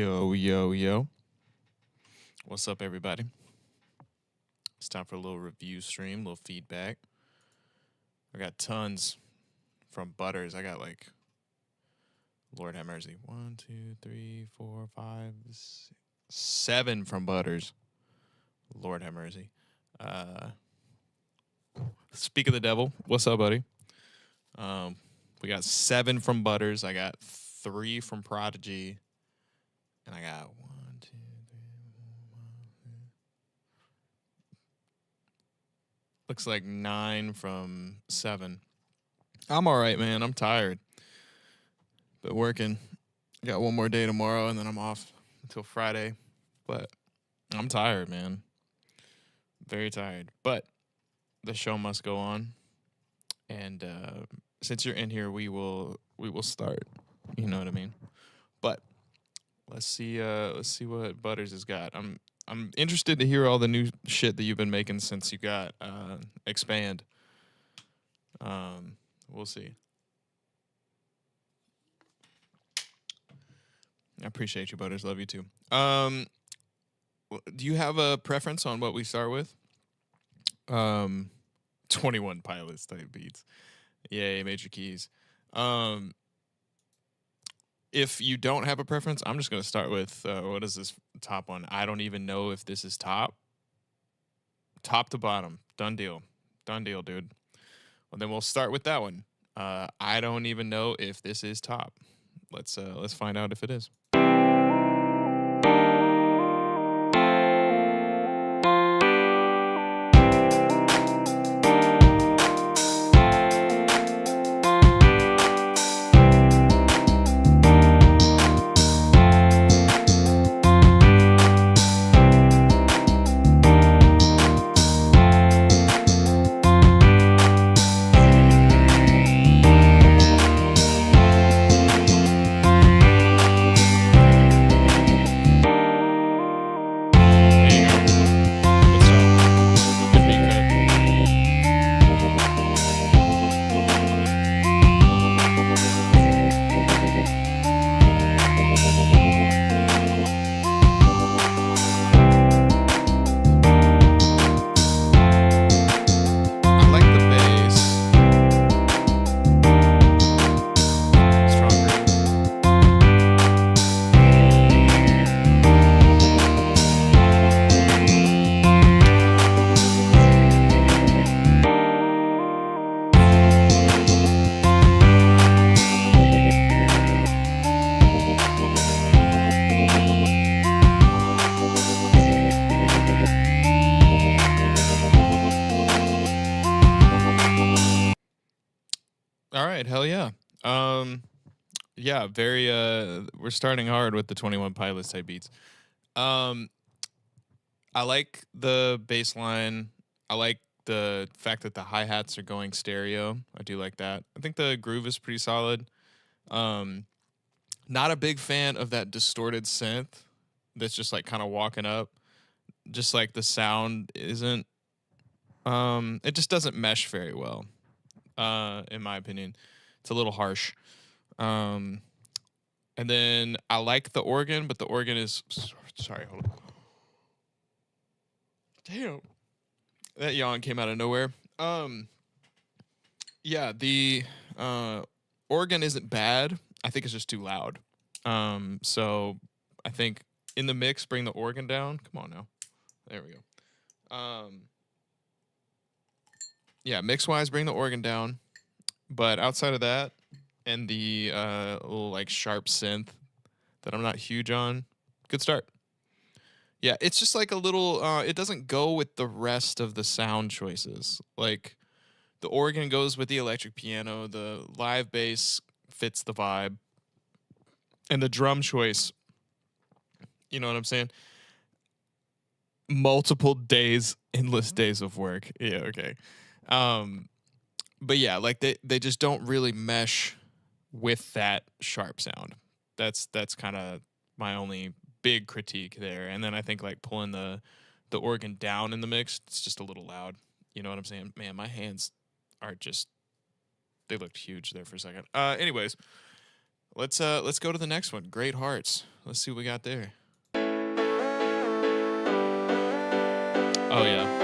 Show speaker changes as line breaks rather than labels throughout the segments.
Yo, yo, yo. What's up, everybody? It's time for a little review stream, little feedback. I got tons from Butters. I got like, Lord have mercy. 1, 2, 3, 4, 5, 6, 7 from Butters. Lord have mercy. Speak of the devil. What's up, buddy? We got 7 from Butters. I got 3 from Prodigy. And I got 1, 2, 3, 4, 5, 6. Looks like 9 from 7. I'm all right, man. I'm tired. But working. Got one more day tomorrow, and then I'm off until Friday. But I'm tired, man. Very tired. But the show must go on. And since you're in here, we will start. You know what I mean? But let's see what Butters has got. I'm interested to hear all the new shit that you've been making since you got Expand. We'll see. I appreciate you, Butters. Love you too. Do you have a preference on what we start with? 21 Pilots type beats. Yay, Major Keys. If you don't have a preference, I'm just going to start with, what is this top one? I don't even know if this is top. Top to bottom. Done deal. Done deal, dude. Well, then we'll start with that one. I don't even know if this is top. Let's find out if it is. All right, hell yeah. Yeah, very we're starting hard with the 21 Pilots type beats. I like the bass line. I like the fact that the hi-hats are going stereo. I do like that. I think the groove is pretty solid. Not a big fan of that distorted synth that's just like kind of walking up. Just like the sound isn't it just doesn't mesh very well. In my opinion. It's a little harsh. And then I like the organ, but the organ is sorry, hold on. Damn. That yawn came out of nowhere. Yeah, the organ isn't bad. I think it's just too loud. So I think in the mix, bring the organ down. Come on now. There we go. Yeah, mix-wise, bring the organ down. But outside of that, and the little like sharp synth that I'm not huge on, good start. Yeah, it's just like a little. It doesn't go with the rest of the sound choices. Like the organ goes with the electric piano, the live bass fits the vibe, and the drum choice. You know what I'm saying? Multiple days, endless days of work. Yeah, okay. But yeah, like they just don't really mesh with that sharp sound. That's kind of my only big critique there. And then I think like pulling the organ down in the mix, it's just a little loud. You know what I'm saying? Man, my hands are just they looked huge there for a second. Anyways, Let's go to the next one. Great Hearts. Let's see what we got there. Oh yeah.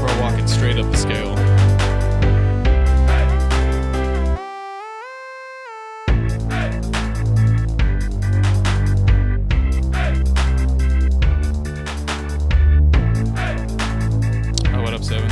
We're walking straight up the scale. Oh, what up, 7?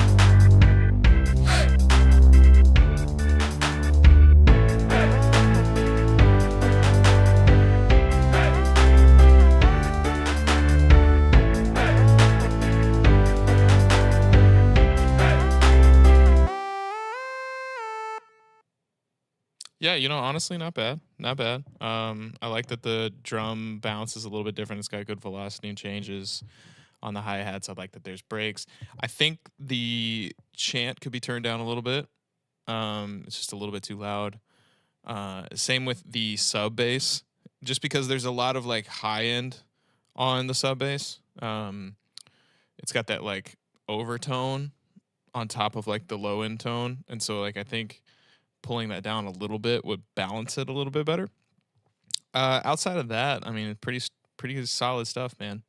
Yeah, honestly, not bad. Not bad. I like that the drum bounce is a little bit different. It's got good velocity and changes on the hi-hats. I like that there's breaks. I think the chant could be turned down a little bit. It's just a little bit too loud. Same with the sub bass, just because there's a lot of like high end on the sub bass. It's got that like overtone on top of like the low end tone, and so like I think pulling that down a little bit would balance it a little bit better. Outside of that, I mean, pretty solid stuff, man.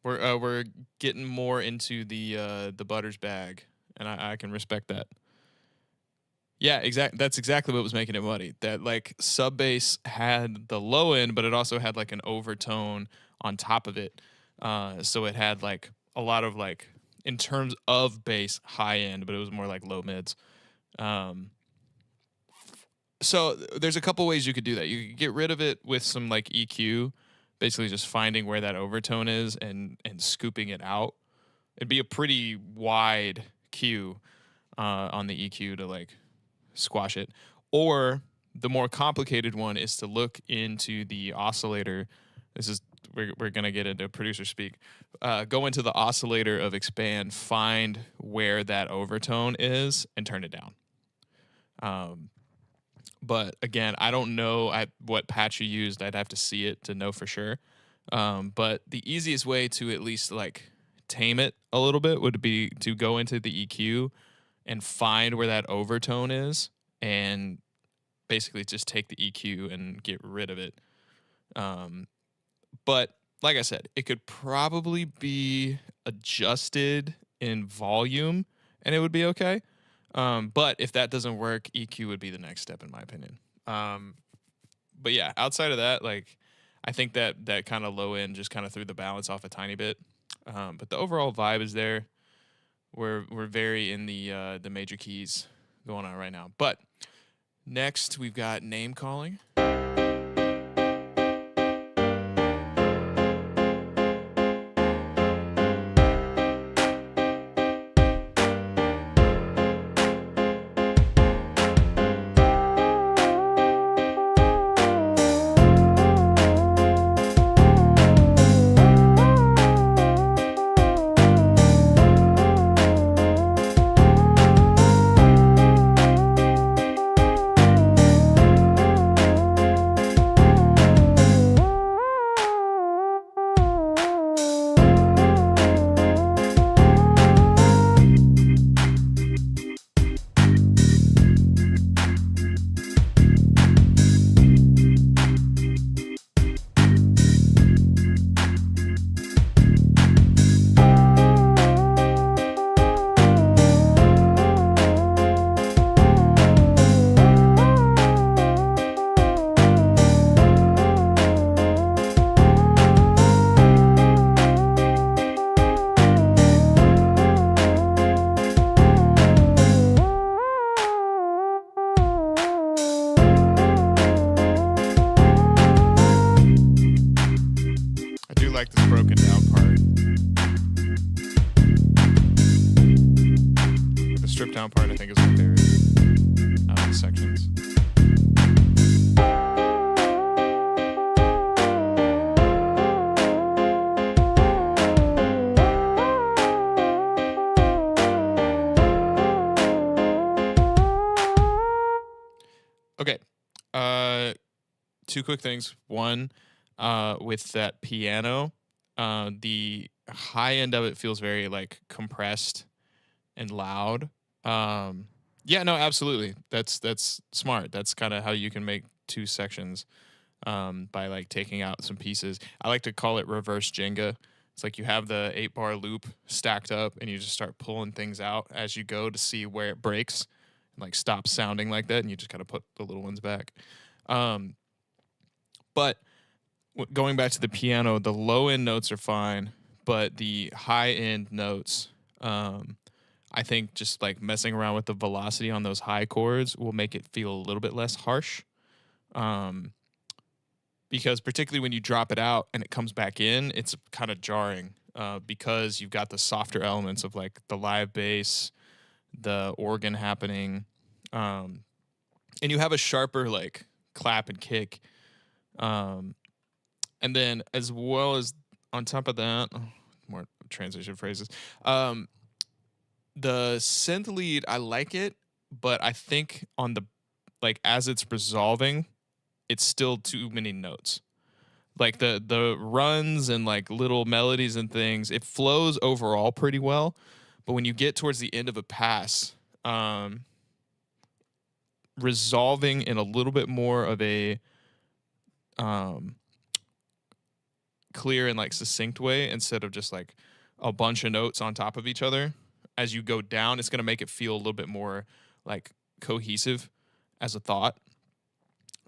We're getting more into the Butters bag, and I can respect that. Yeah, that's exactly what was making it muddy. That like sub bass had the low end, but it also had like an overtone on top of it. So it had like a lot of like in terms of bass high end, but it was more like low mids. So there's a couple ways you could do that. You could get rid of it with some like EQ, basically just finding where that overtone is and scooping it out. It'd be a pretty wide cue on the EQ to like squash it. Or the more complicated one is to look into the oscillator. This is we're gonna get into producer speak. Go into the oscillator of Expand, find where that overtone is, and turn it down. But again, I don't know what patch you used. I'd have to see it to know for sure. But the easiest way to at least like tame it a little bit would be to go into the EQ and find where that overtone is and basically just take the EQ and get rid of it. But like I said, it could probably be adjusted in volume and it would be okay. But if that doesn't work, EQ would be the next step in my opinion. But yeah, outside of that, like I think that kind of low end just kind of threw the balance off a tiny bit. But the overall vibe is there. We're very in the major keys going on right now. But next we've got name calling. down part I think is my favorite sections. Okay. Two quick things. One, with that piano, the high end of it feels very like compressed and loud. Yeah, no, absolutely. That's smart. That's kind of how you can make two sections by like taking out some pieces. I like to call it reverse Jenga. It's like you have the 8-bar loop stacked up and you just start pulling things out as you go to see where it breaks and like stops sounding like that, and you just kind of put the little ones back. But going back to the piano, the low end notes are fine, but the high end notes, I think just like messing around with the velocity on those high chords will make it feel a little bit less harsh. Because particularly when you drop it out and it comes back in, it's kind of jarring because you've got the softer elements of like the live bass, the organ happening, and you have a sharper like clap and kick. And then as well as on top of that, more transition phrases. The synth lead, I like it, but I think on the like as it's resolving, it's still too many notes. Like the runs and like little melodies and things, it flows overall pretty well, but when you get towards the end of a pass, resolving in a little bit more of a clear and like succinct way instead of just like a bunch of notes on top of each other as you go down, it's going to make it feel a little bit more like cohesive as a thought,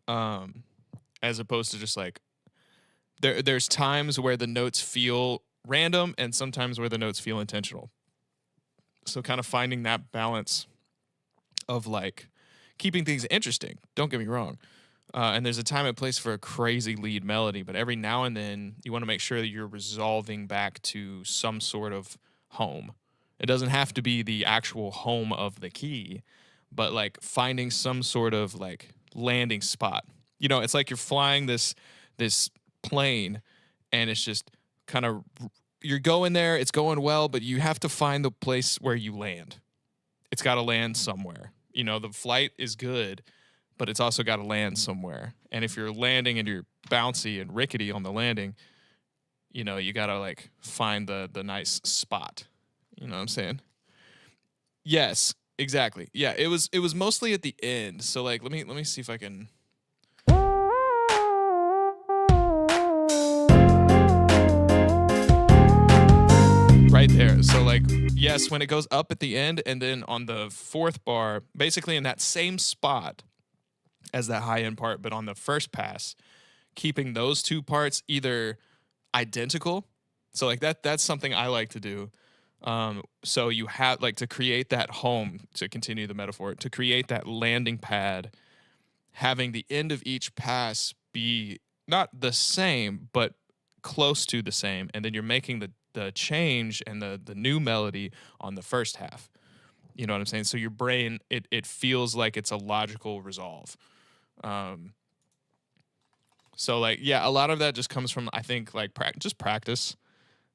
as opposed to just like there's times where the notes feel random and sometimes where the notes feel intentional. So kind of finding that balance of like keeping things interesting. Don't get me wrong. And there's a time and place for a crazy lead melody, but every now and then you want to make sure that you're resolving back to some sort of home. It doesn't have to be the actual home of the key, but like finding some sort of like landing spot. You know, it's like you're flying this plane and it's just kind of you're going there, it's going well, but you have to find the place where you land. It's got to land somewhere. You know, the flight is good, but it's also got to land somewhere. And if you're landing and you're bouncy and rickety on the landing, you know, you got to like find the nice spot. You know what I'm saying? Yes, exactly. Yeah, it was mostly at the end. So like let me see if I can right there. So like yes, when it goes up at the end and then on the fourth bar, basically in that same spot as that high end part, but on the first pass, keeping those two parts either identical. So like that's something I like to do. So you have like to create that home, to continue the metaphor, to create that landing pad, having the end of each pass be not the same, but close to the same. And then you're making the change and the new melody on the first half. You know what I'm saying? So your brain, it feels like it's a logical resolve. So like, yeah, a lot of that just comes from, I think, like just practice,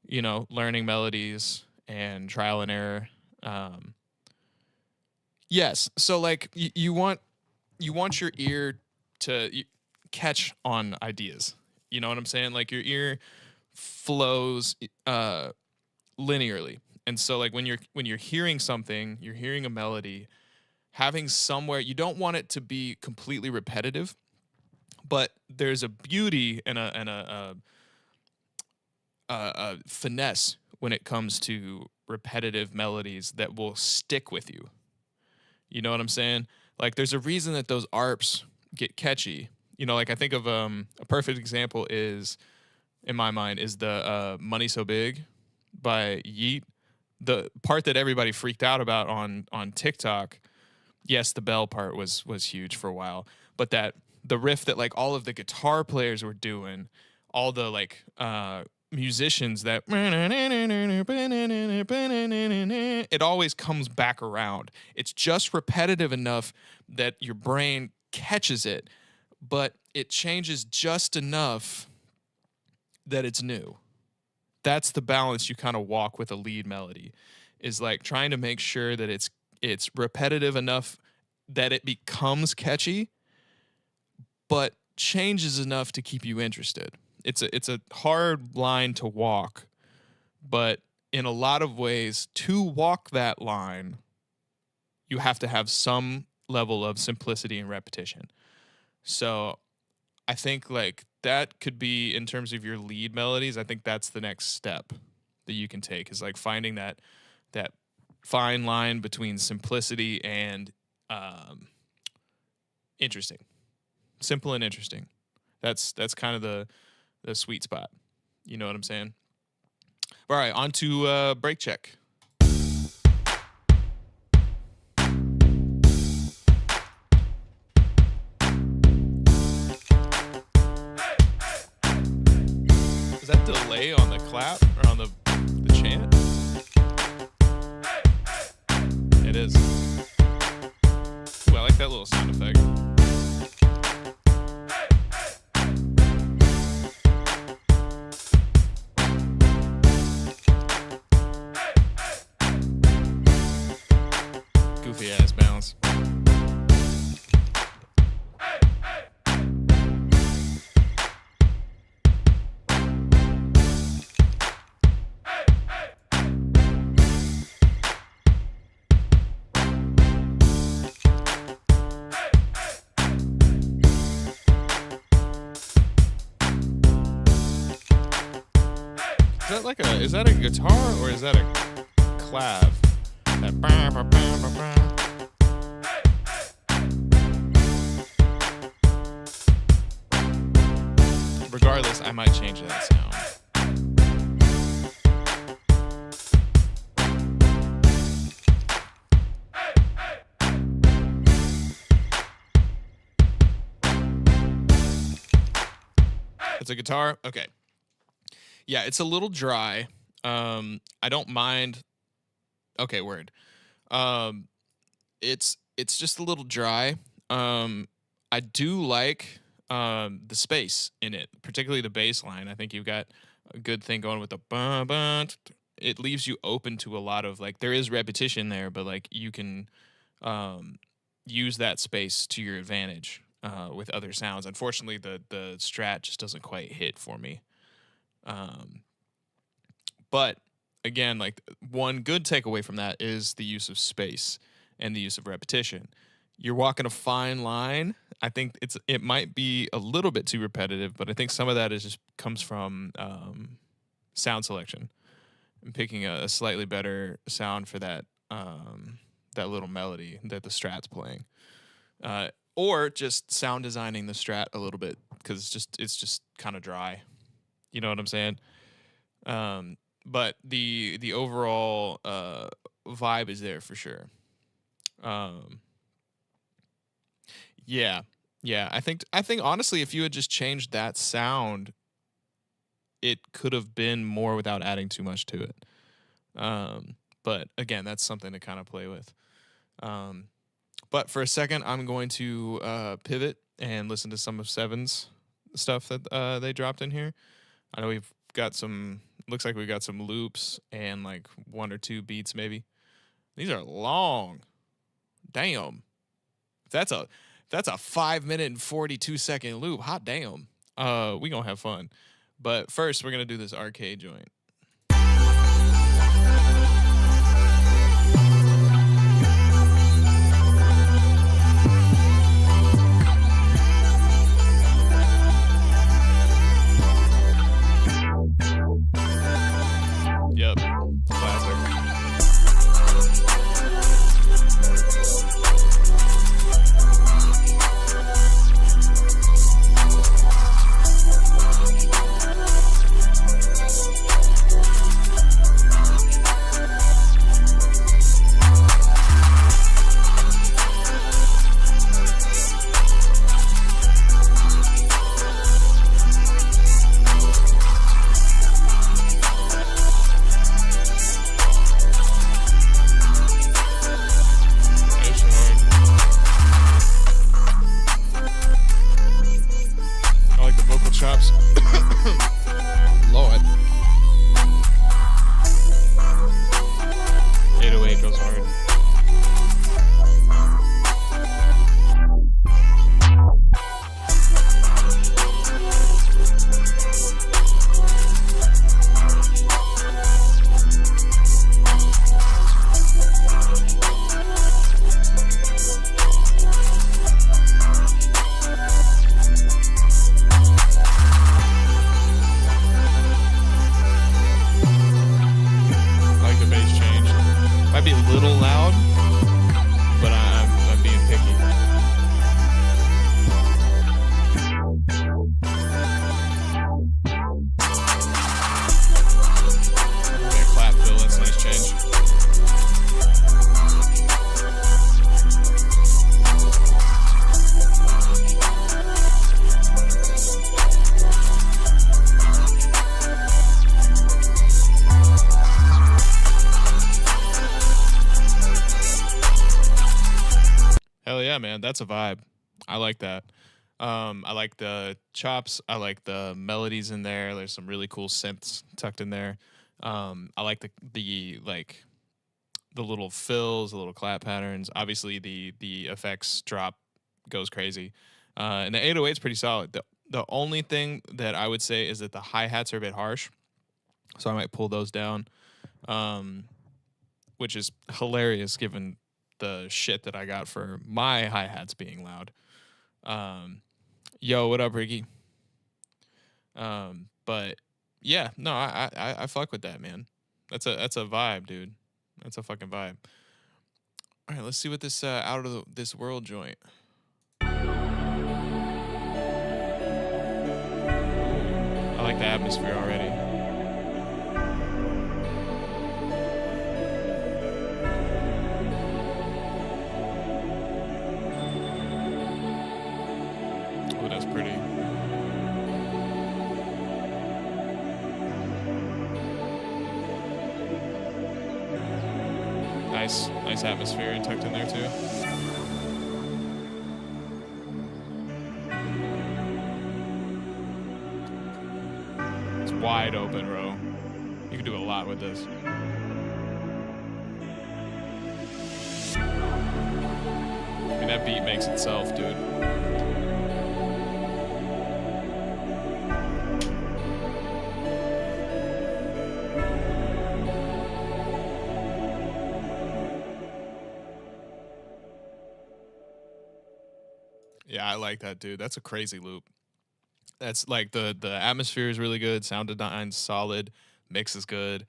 you know, learning melodies and trial and error. Yes. So like you want your ear to catch on ideas. You know what I'm saying? Like your ear flows linearly. And so like when you're hearing something, you're hearing a melody, having somewhere, you don't want it to be completely repetitive, but there's a beauty and a finesse when it comes to repetitive melodies that will stick with you. You know what I'm saying? Like there's a reason that those arps get catchy. You know, like I think of a perfect example is, in my mind, is the Money So Big by Yeat. The part that everybody freaked out about on TikTok, yes, the bell part was huge for a while, but the riff that like all of the guitar players were doing, all the like musicians that it always comes back around. It's just repetitive enough that your brain catches it, but it changes just enough that it's new. That's the balance you kind of walk with a lead melody, is like trying to make sure that it's repetitive enough that it becomes catchy, but changes enough to keep you interested. It's a hard line to walk, but in a lot of ways, to walk that line, you have to have some level of simplicity and repetition. So I think like that could be, in terms of your lead melodies, I think that's the next step that you can take, is like finding that fine line between simplicity and interesting. Simple and interesting. That's kind of the sweet spot. You know what I'm saying? All right, on to break check. Is that delay on the clap or on the chant? It is. Ooh, I like that little sound effect. Goofy ass bounce. Is that a guitar or is that a clav? That bah, bah, bah, bah, bah. Regardless, I might change that sound. It's a guitar? Okay. Yeah, it's a little dry. I don't mind. Okay, word. It's just a little dry. I do like the space in it, particularly the bass line. I think you've got a good thing going with the bum, bum. It leaves you open to a lot of, like, there is repetition there, but like you can use that space to your advantage with other sounds. Unfortunately, the Strat just doesn't quite hit for me. But again, like, one good takeaway from that is the use of space and the use of repetition. You're walking a fine line. I think it might be a little bit too repetitive, but I think some of that comes from sound selection and picking a slightly better sound for that little melody that the Strat's playing, or just sound designing the Strat a little bit, because it's just kind of dry. You know what I'm saying? But the overall vibe is there for sure. Yeah. I think honestly, if you had just changed that sound, it could have been more without adding too much to it. But again, that's something to kind of play with. But for a second, I'm going to pivot and listen to some of Seven's stuff that they dropped in here. I know we've got looks like we've got some loops and like one or two beats maybe. These are long. Damn. That's a 5-minute and 42-second loop. Hot damn. We gonna have fun. But first, we're gonna do this arcade joint. Yep, classic. goes hard. Hell yeah, man. That's a vibe. I like that. I like the chops. I like the melodies in there. There's some really cool synths tucked in there. I like the like the little fills, the little clap patterns. Obviously, the effects drop goes crazy, and the 808 is pretty solid. The only thing that I would say is that the hi hats are a bit harsh, so I might pull those down, which is hilarious given the shit that I got for my hi hats being loud. Yo, what up, Ricky? But yeah, no, I fuck with that, man. That's a vibe, dude. That's a fucking vibe. All right, let's see what this out of this world joint. I like the atmosphere already. Oh, that's pretty. Nice atmosphere tucked in there too. It's wide open, bro. You can do a lot with this. I mean, that beat makes itself, dude. Yeah, I like that, dude. That's a crazy loop. That's like the atmosphere is really good. Sound design's solid. Mix is good.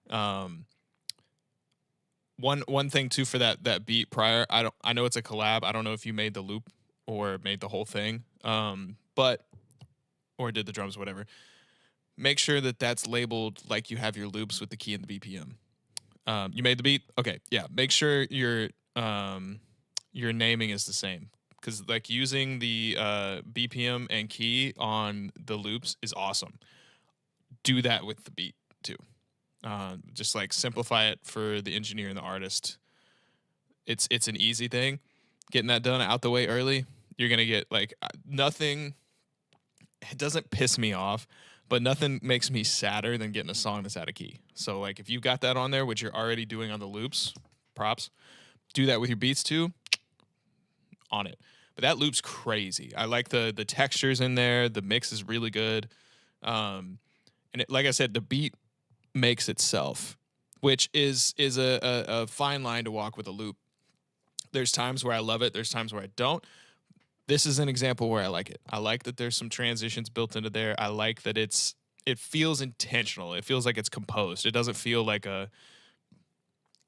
One thing too for that beat prior. I know it's a collab. I don't know if you made the loop or made the whole thing. But or did the drums, whatever. Make sure that that's labeled like you have your loops with the key and the BPM. You made the beat? Okay, yeah. Make sure your naming is the same. Because like using the BPM and key on the loops is awesome. Do that with the beat too. Just like simplify it for the engineer and the artist. It's an easy thing. Getting that done out the way early, you're gonna get like nothing. It doesn't piss me off, but nothing makes me sadder than getting a song that's out of key. So like if you got that on there, which you're already doing on the loops, props. Do that with your beats too. On it. But that loop's crazy. I like the textures in there. The mix is really good. And like I said, the beat makes itself, which is a fine line to walk with a loop. There's times where I love it. There's times where I don't. This is an example where I like it. I like that there's some transitions built into there. I like that it feels intentional. It feels like it's composed. It doesn't feel like a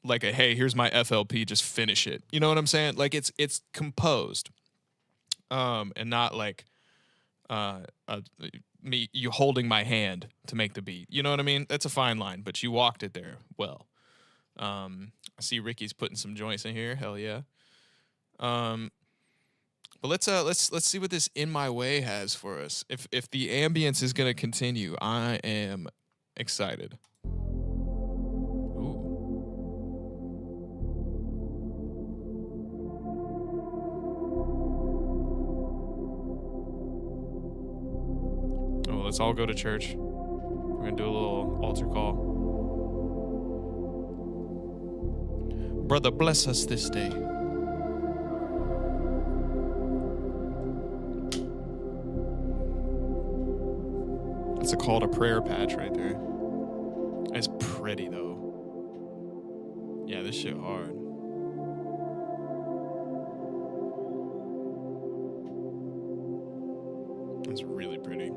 hey, here's my FLP, just finish it. You know what I'm saying? Like it's composed. And not like you holding my hand to make the beat. You know what I mean? That's a fine line, but you walked it there well. I see Ricky's putting some joints in here. Hell yeah. But let's see what this In My Way has for us. If the ambience is gonna continue, I am excited. Let's all go to church. We're gonna do a little altar call. Brother, bless us this day. That's a call to prayer patch right there. It's pretty though. Yeah, this shit hard. It's really pretty.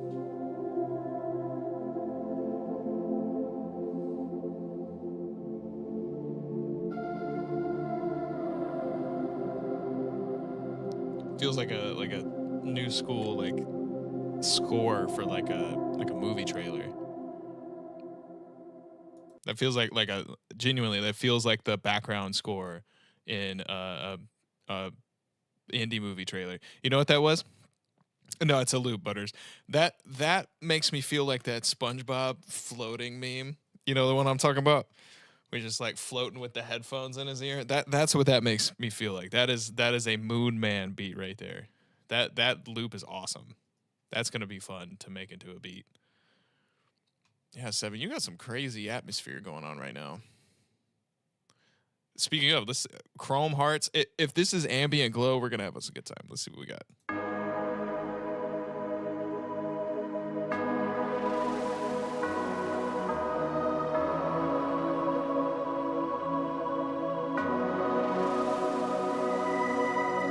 Feels like a new school like score for like a movie trailer. That feels like a genuinely that feels like the background score in a indie movie trailer. You know what that was? No, it's a loop, Butters. That makes me feel like that SpongeBob floating meme. You know the one I'm talking about? We're just like floating with the headphones in his ear. That's what that makes me feel like. That is a Moon Man beat right there. That loop is awesome. That's gonna be fun to make into a beat. Yeah, Seven, you got some crazy atmosphere going on right now. Speaking of, this Chrome Hearts. If this is ambient glow, we're gonna have us a good time. Let's see what we got.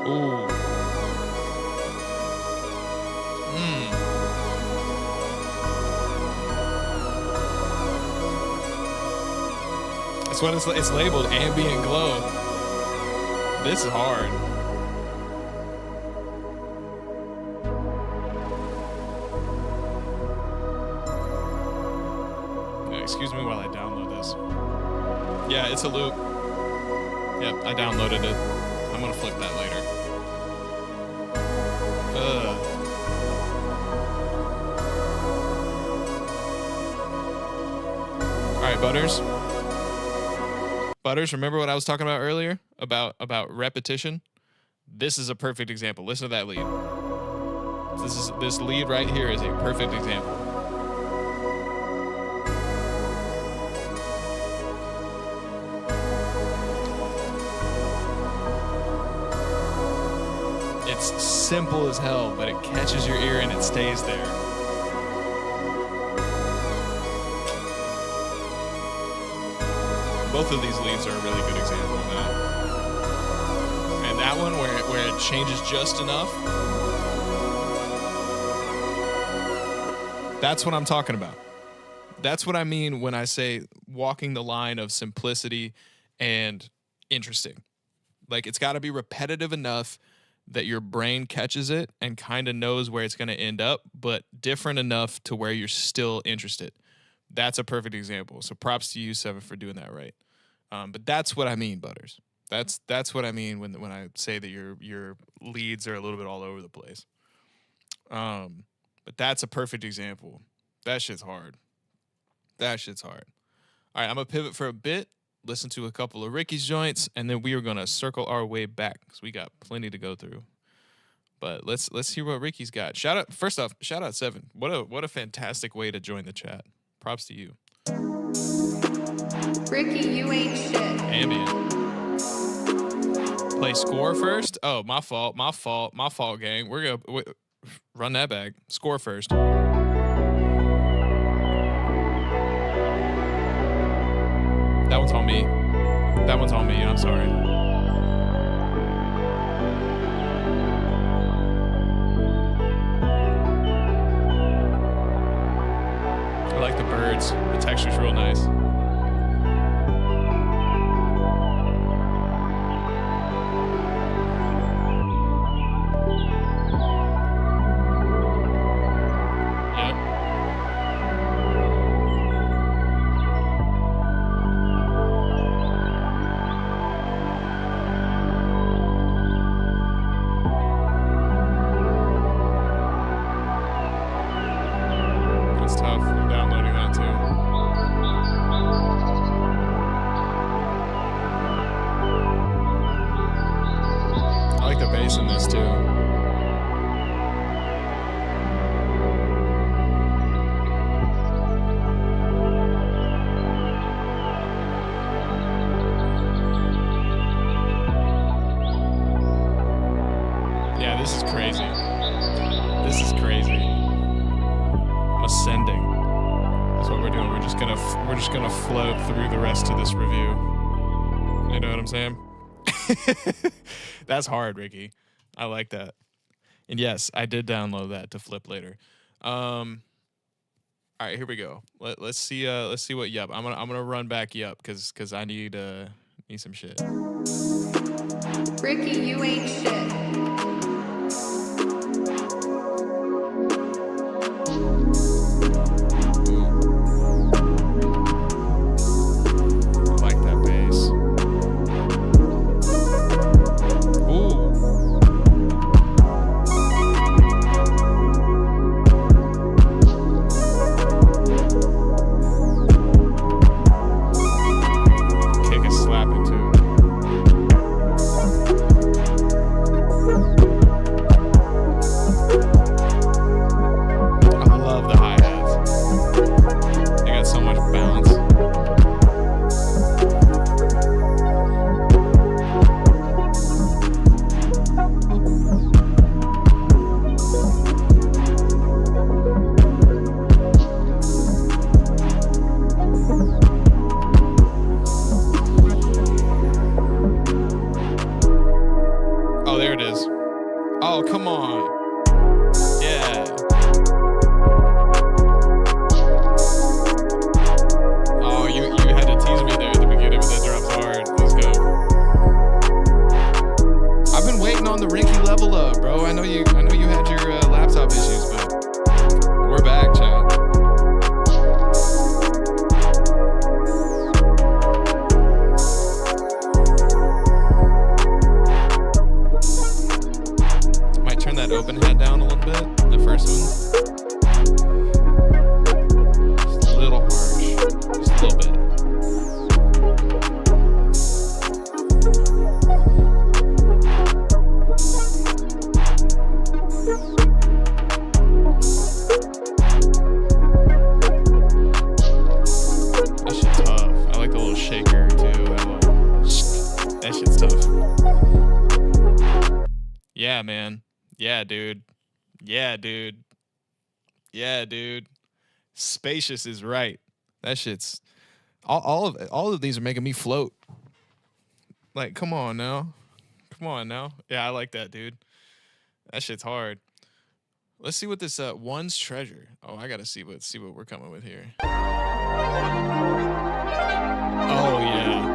Ooh. That's what it's labeled, ambient glow. This is hard. Excuse me while I download this. Yeah, it's a loop. Yep, I downloaded it. I'm gonna flip that later. All right, Butters. Butters, remember what I was talking about earlier about repetition? This is a perfect example. Listen to that lead. This lead right here is a perfect example. It's simple as hell, but it catches your ear and it stays there. Both of these leads are a really good example of that. And that one where it changes just enough, that's what I'm talking about. That's what I mean when I say walking the line of simplicity and interesting. Like, it's got to be repetitive enough that your brain catches it and kind of knows where it's going to end up, but different enough to where you're still interested. That's a perfect example. So props to you, Seven, for doing that right. But that's what I mean, Butters. That's what I mean when I say that your leads are a little bit all over the place. But that's a perfect example. That shit's hard. All right, I'm going to pivot for a bit, listen to a couple of Ricky's joints, and then we are going to circle our way back because we got plenty to go through. But let's hear what Ricky's got. First off, shout out Seven. What a fantastic way to join the chat. Props to you.
Ricky, you ain't shit.
Ambient. Play score first? Oh, my fault, gang. We're going to run that back. Score first. That one's on me. I'm sorry. I like the birds. The texture's real nice. In this too. This is crazy. This is crazy. I'm ascending. That's what we're doing. We're just gonna float through the rest of this review. You know what I'm saying? That's hard, Ricky. I like that. And yes, I did download that to flip later. All right, here we go. Let's see what Yup. I'm gonna run back Yup because I need some shit.
Ricky, you ain't shit.
I like that bass. Ooh. Kick is slapping too. I love the hi-hats. They got so much bounce. Oh, there it is. Oh, come on. Yeah. Oh, you had to tease me there at the beginning, but that drops hard. Let's go. I've been waiting on the Ricky level up, bro. I know you had your laptop issues, but we're back, chat. Might turn that open hat down a little bit. The first one. Just a little harsh. Just a little bit. That shit's tough. I like the little shaker too. That shit's tough. Yeah, man. Yeah, dude. Yeah, dude. Yeah, dude. Spacious is right. That shit's all of these are making me float. Like, come on now. Come on now. Yeah, I like that, dude. That shit's hard. Let's see what this One's Treasure. Oh, I gotta see what we're coming with here. Oh yeah.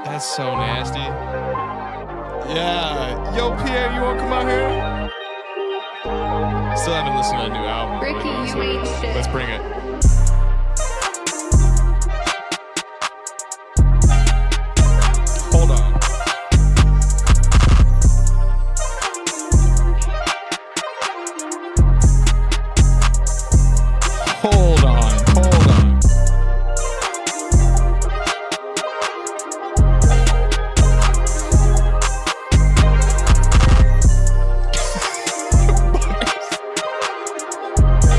That's so nasty. Yeah. Yo, Pierre, you wanna come out here? Still haven't listened to a new album.
Ricky, you
So
ain't shit.
let's bring it. Hold on. Hold on.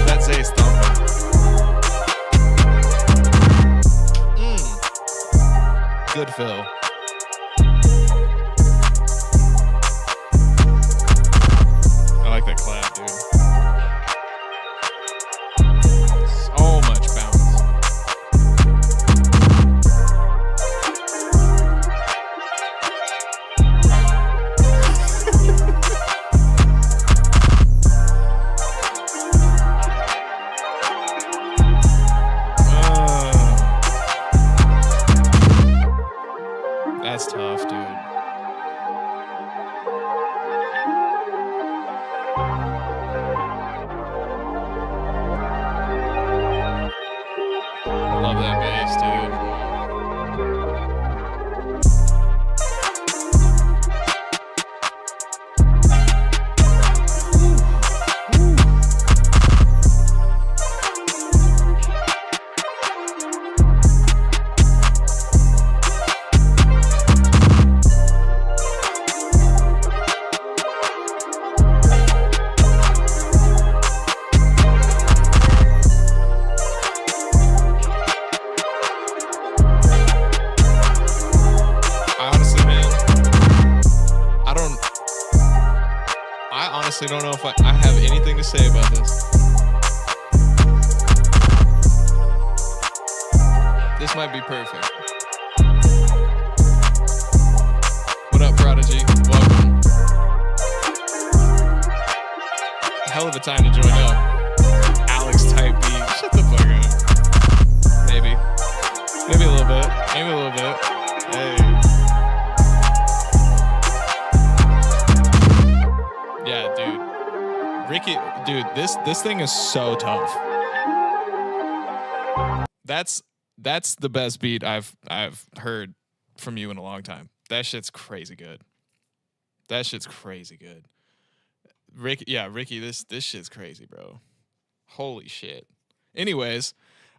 That's a stomp. Good fill. I like that clap, dude. So much bounce. That's tough, dude. honestly don't know if I have anything to say about this. This might be perfect. What up, Prodigy? Welcome. Hell of a time to join up. Alex type beat. Shut the fuck up. Maybe. Maybe a little bit. Maybe a little bit. Hey. Yeah, dude. Ricky, dude, this thing is so tough. That's the best beat I've heard from you in a long time. That shit's crazy good. That shit's crazy good. Ricky, this shit's crazy, bro. Holy shit. Anyways,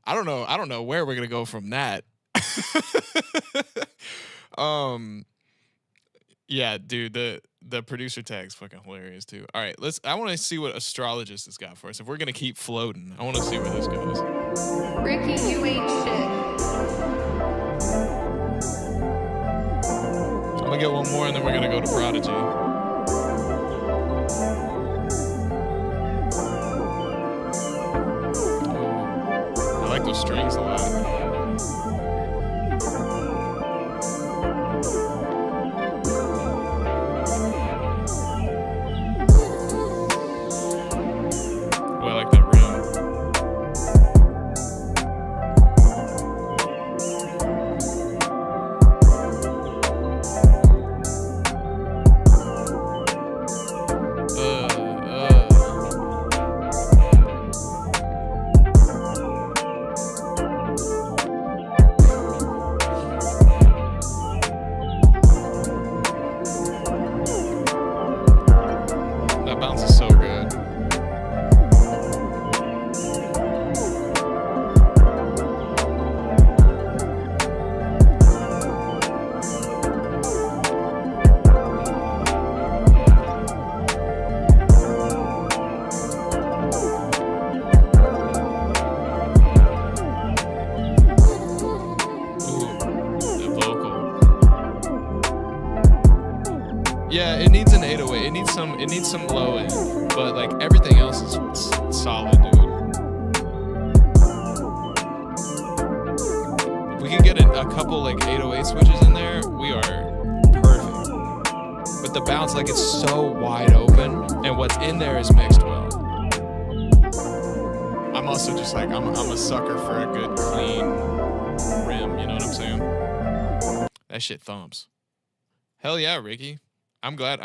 I don't know where we're gonna go from that. Yeah, dude, the producer tag's fucking hilarious too. All right, I want to see what Astrologist has got for us. If we're gonna keep floating, I want to see where this goes.
Ricky, you ain't shit.
So I'm gonna get one more, and then we're gonna go to Prodigy. I like those strings a lot. It needs some low end, but like everything else is solid, dude. If we can get a couple like 808 switches in there, we are perfect. But the bounce, like, it's so wide open, and what's in there is mixed well. I'm also just like I'm a sucker for a good clean rim. You know what I'm saying? That shit thumps. Hell yeah, Ricky. I'm glad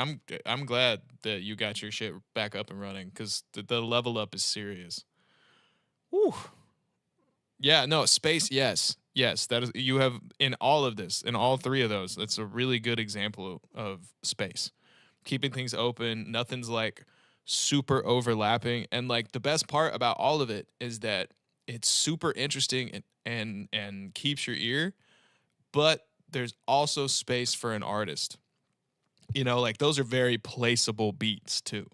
that you got your shit back up and running, because the level up is serious. Woo. Yeah, no, space, yes. That is, you have in all of this, in all three of those, that's a really good example of space. Keeping things open, nothing's like super overlapping, and like the best part about all of it is that it's super interesting and keeps your ear, but there's also space for an artist. You know, like those are very placeable beats too.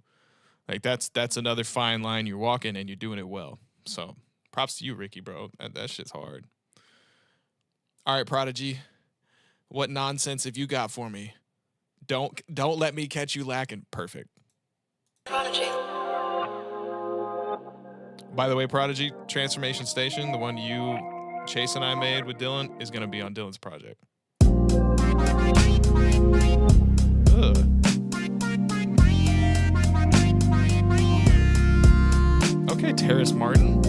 Like that's another fine line you're walking, and you're doing it well. So props to you, Ricky, bro. That shit's hard. All right, Prodigy, what nonsense have you got for me? Don't let me catch you lacking. Perfect.
Prodigy.
By the way, Prodigy, Transformation Station, the one you, Chase, and I made with Dylan, is gonna be on Dylan's project. Okay, Terrace Martin.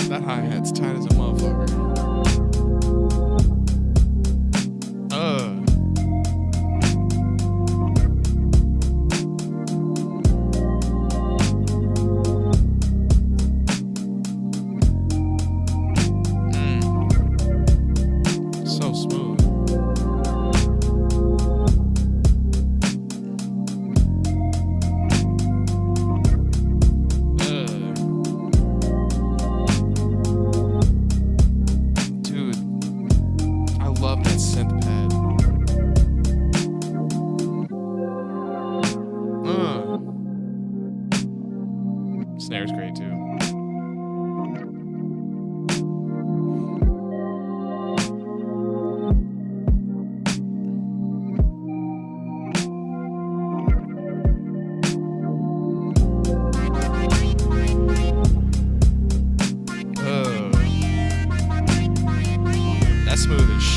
That hi-hat's tight as a motherfucker. So smooth. Snare's great too.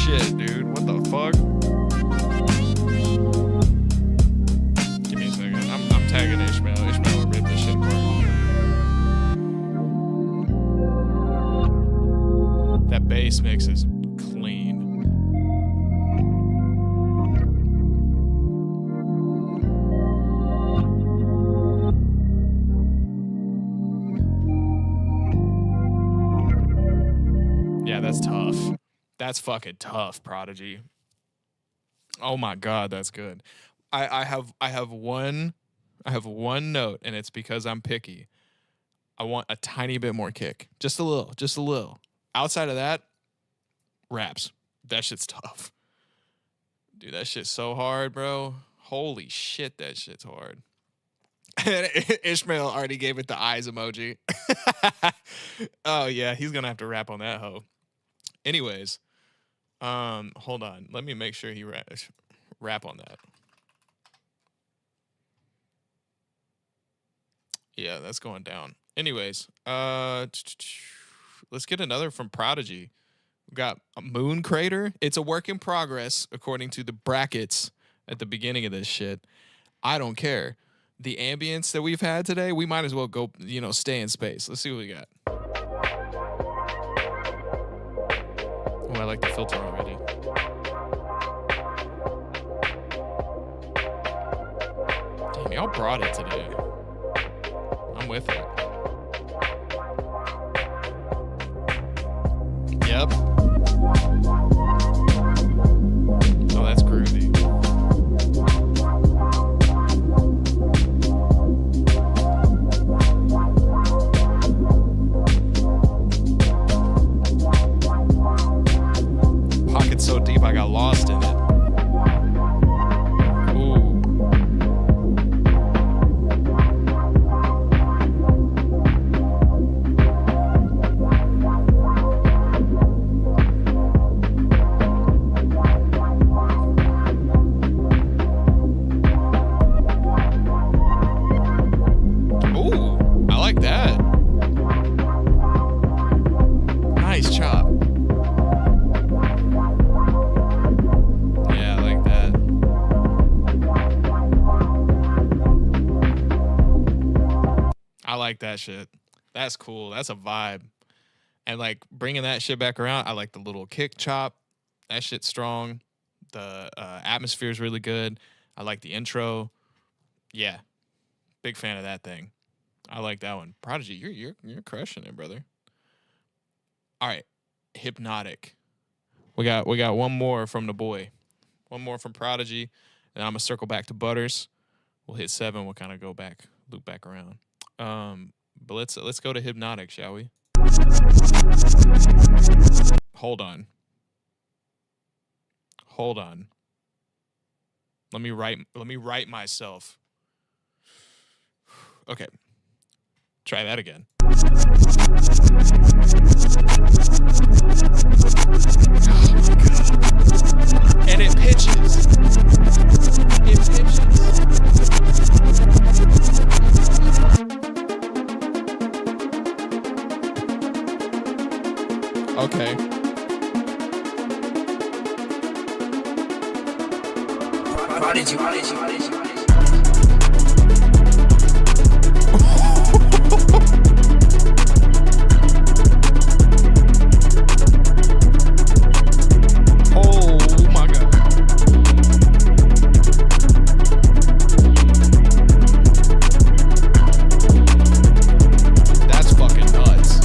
shit, dude. What the fuck? Give me a second. I'm tagging Ishmael. Ishmael will rip this shit apart. That bass mix is clean. Yeah, that's tough. That's fucking tough, Prodigy. Oh my God, that's good. I have one note, and it's because I'm picky. I want a tiny bit more kick. Just a little. Outside of that, raps. That shit's tough. Dude, that shit's so hard, bro. Holy shit, that shit's hard. Ishmael already gave it the eyes emoji. Oh yeah, he's gonna have to rap on that hoe. Anyways, hold on. Let me make sure he rap on that. Yeah, that's going down. Anyways, let's get another from Prodigy. We've got a Moon Crater. It's a work in progress, according to the brackets at the beginning of this shit. I don't care. The ambience that we've had today, we might as well go, stay in space. Let's see what we got. Oh, I like the filter already. Damn, y'all brought it today. I'm with it. Yep. Oh, that's groovy. Pocket's so deep I got lost in it. Ooh. Ooh, I like that. Nice chop. Yeah, I like that. I like that shit. That's cool. That's a vibe. And like bringing that shit back around, I like the little kick chop. That shit's strong. The atmosphere is really good. I like the intro. Yeah, big fan of that thing. I like that one. Prodigy, you're crushing it, brother. All right, Hypnotic. We got one more from the boy, one more from Prodigy, and I'm gonna circle back to Butters. We'll hit 7. We'll kind of loop back around. But let's go to Hypnotic, shall we? Hold on. Let me write myself. Okay. Try that again. And it pitches. Okay.
Prodigy.
Oh my God. That's fucking nuts.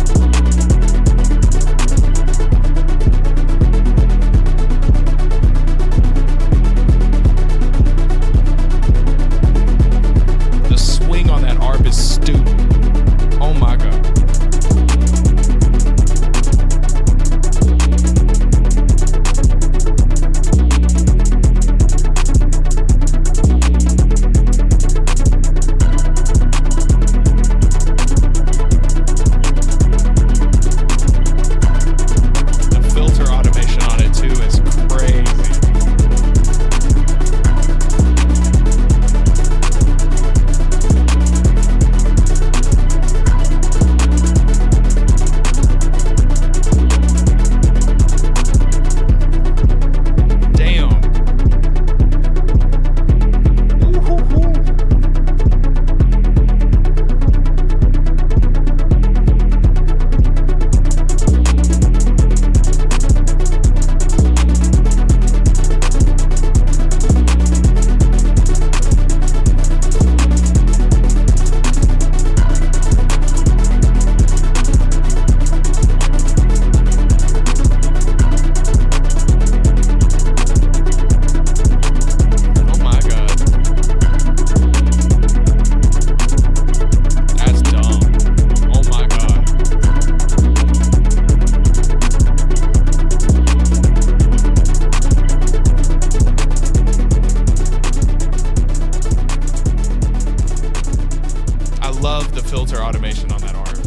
filter automation on that arm.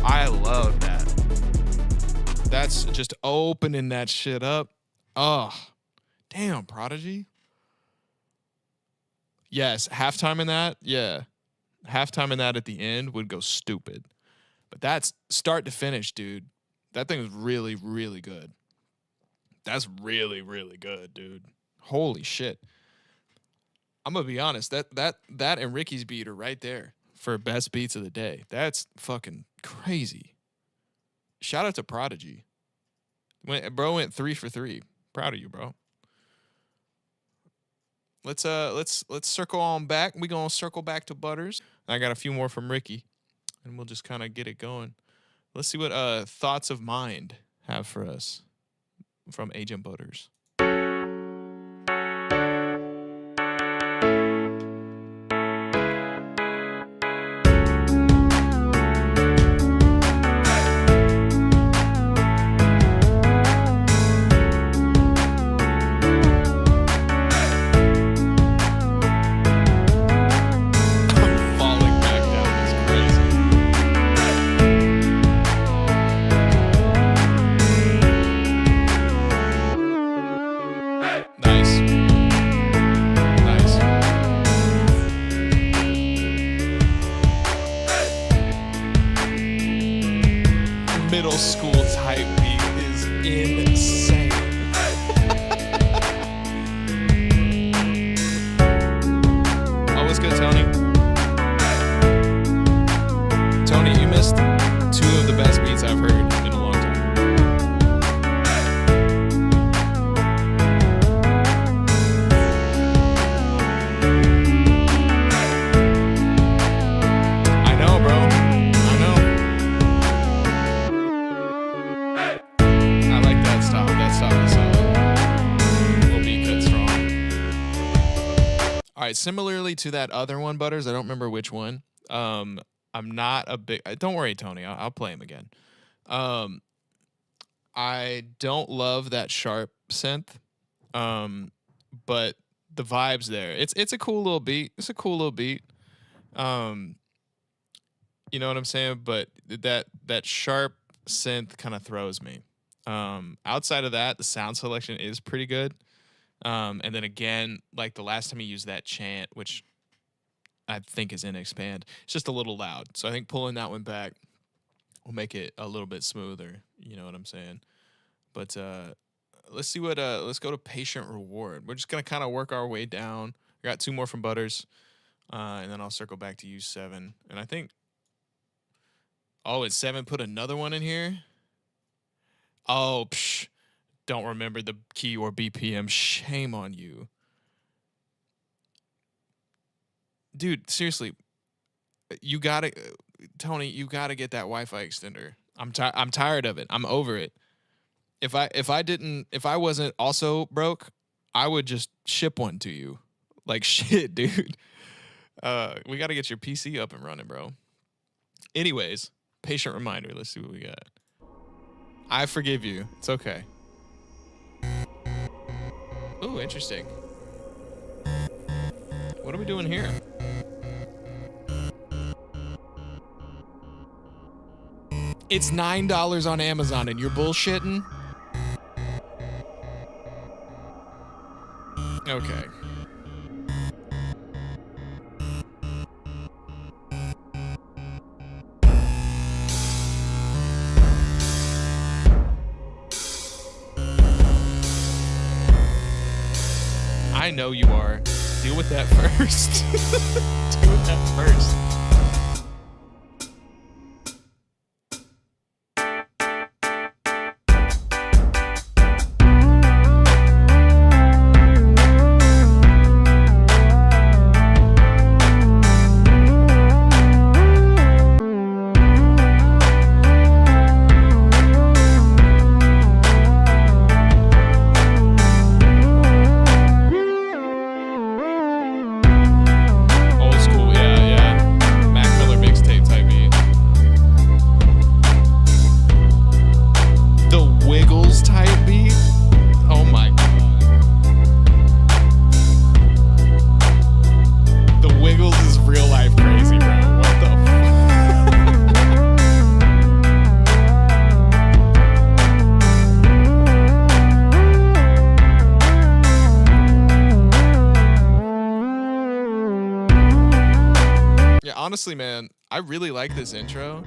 I love that. That's just opening that shit up. Oh, damn, Prodigy. Yes, halftime in that, yeah. Halftime in that at the end would go stupid. But that's start to finish, dude. That thing is really, really good. That's really, really good, dude. Holy shit. I'm gonna be honest. That and Ricky's beat are right there for best beats of the day. That's fucking crazy. Shout out to Prodigy. Bro went 3 for 3. Proud of you, bro. Let's circle on back. We gonna circle back to Butters. I got a few more from Ricky, and we'll just kind of get it going. Let's see what Thoughts of Mind have for us from Agent Butters. Middle school type beat is insane. Oh, what's good, Tony? Tony, you missed 2 of the best beats I've heard in a long time. I know, bro. I know. I like that stop. That stop is solid. Little beat cut strong. All right, similarly to that other one, Butters, I don't remember which one. I'm not a big. Don't worry, Tony. I'll play him again. I don't love that sharp synth, but the vibes there. It's a cool little beat. It's a cool little beat. You know what I'm saying? But that sharp synth kind of throws me. Outside of that, the sound selection is pretty good. And then again, like the last time he used that chant, which I think is in Expand, it's just a little loud. So I think pulling that one back will make it a little bit smoother. You know what I'm saying? But let's see what let's go to Patient Reward. We're just gonna kind of work our way down. I got 2 more from Butters, and then I'll circle back to you 7. And I think, oh, it's 7. Put another one in here. Oh, don't remember the key or BPM. Shame on you. Dude, seriously, you gotta, Tony, you gotta get that Wi-Fi extender. I'm tired of it. I'm over it. If I wasn't also broke, I would just ship one to you. Like shit, dude. We gotta get your PC up and running, bro. Anyways, patient reminder. Let's see what we got. I forgive you. It's okay. Ooh, interesting. What are we doing here? It's $9 on Amazon and you're bullshitting? Okay. I know you are. Deal with that first. Deal with that first. Old school, yeah. honestly, man, I really like this intro.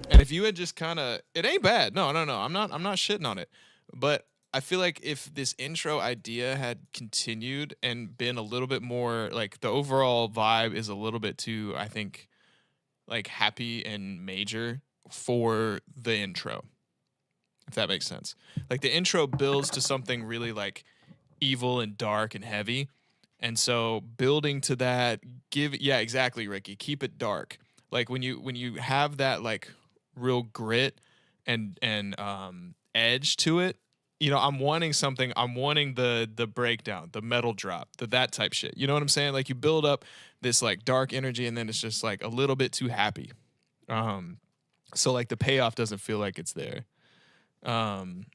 And if you had just kind of, it ain't bad. No. I'm not shitting on it. But I feel like if this intro idea had continued and been a little bit more like the overall vibe is a little bit too, I think, like happy and major for the intro. If that makes sense. Like the intro builds to something really like evil and dark and heavy. And so building to that, yeah, exactly, Ricky. Keep it dark. Like when you have that like real grit and edge to it, you know, I'm wanting the breakdown, the metal drop, that type shit. You know what I'm saying? Like you build up this like dark energy and then it's just like a little bit too happy. So like the payoff doesn't feel like it's there. But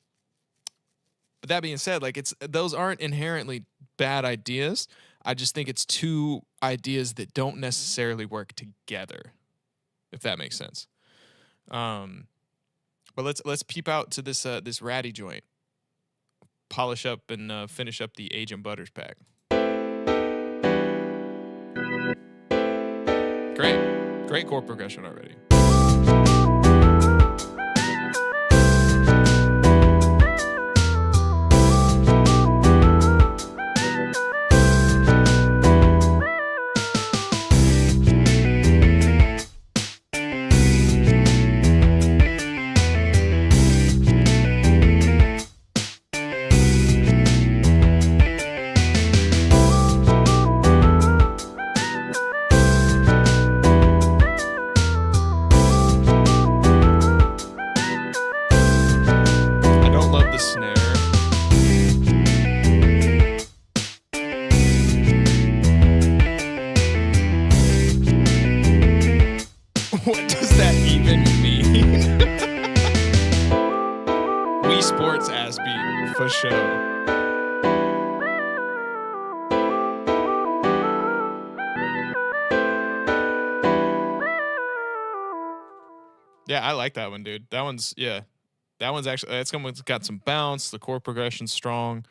that being said, like those aren't inherently bad ideas. I just think it's two ideas that don't necessarily work together, if that makes sense. But let's peep out to this ratty joint. Polish up and finish up the Agent Butters pack. Great chord progression already. What does that even mean? Wii Sports ass beat, for sure. Yeah, I like that one, dude. That one's actually, it's got some bounce. The chord progression's strong.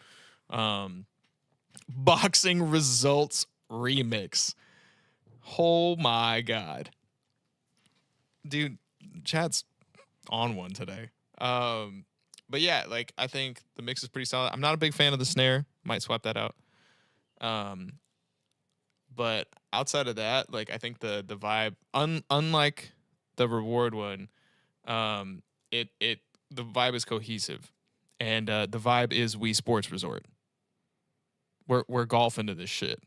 Boxing Results Remix. Oh my God. Dude, chat's on one today. But yeah, like I think the mix is pretty solid. I'm not a big fan of the snare. Might swap that out. But outside of that, like I think the vibe, unlike the Reward one, the vibe is cohesive, and the vibe is Wii Sports Resort. We're golfing to this shit.